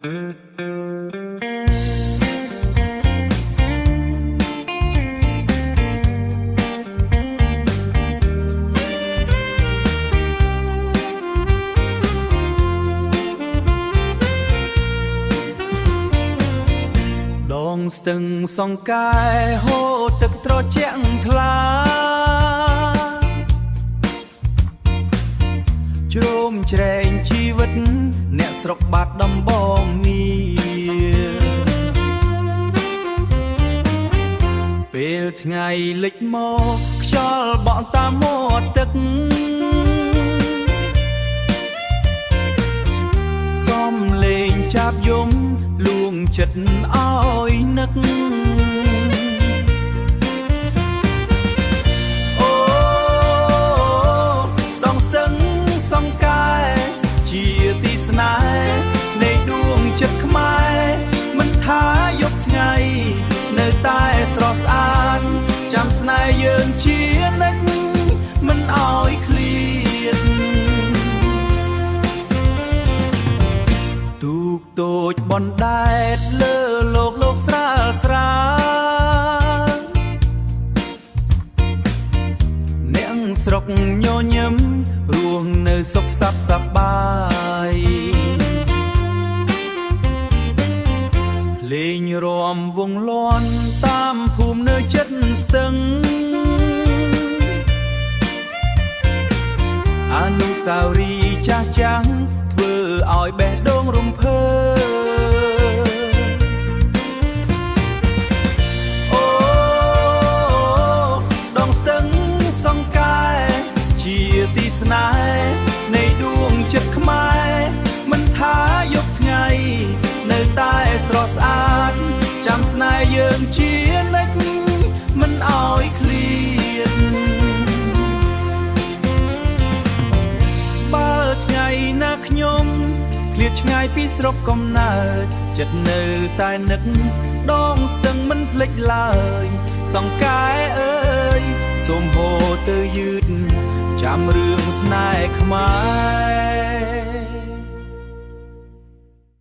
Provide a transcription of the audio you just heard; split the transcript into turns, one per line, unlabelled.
ស្ទឹងសង្កែហូរទឹកត្រជាក់ថ្លាជ្រោមជ្រែងជីវិតអ្នកស្រុកបាត់ដំបងងារពេលថ្ងៃលិចមកខ្យល់បក់តាមមាត់ទឹកសំលេងចាប់យំលួងចិត្តឲ្យនឹកអូដងស្ទឹងសង្កែជាទីស្នេហ៍នៃដួងចិត្តខ្មែរមិនថាយប់ថ្ងៃនៅតែស្រស់ស្អាតចាំស្នេហ៍យើងជានិច្ចមិនឲ្យឃ្លាតទូកតូចបណ្ដែតលើលោកស្រាលស្រាលអ្នកស្រុកញញឹមរស់នៅសុខសាប់សប្បាយភ្លេងរាំវង់លាន់តាមភូមិនៅចិត្តស្ទឹងអនុស្សាវរីយ៍ចាស់ចាំងធ្វើឲ្យបេះដូងរំភើអូដងស្ទឹងសង្កែជាទីស្នេហ៍នៃដួងចិត្តខ្មែរមិនថាយប់ថ្ងៃនៅតែស្រស់ស្អាតចាំស្នេហ៍យើងជានិច្ចមិនឲ្យឃ្លាតបើថ្ងៃណាខ្ញុំឃ្លាតឆ្ងាយពីស្រុកកំណើតចិត្តនៅតែនឹកដងស្ទឹងមិនភ្លេចឡើយសង្កែអើយសូមហូរទៅយឺតចាំរឿងស្នេហ៍ខ្មែរ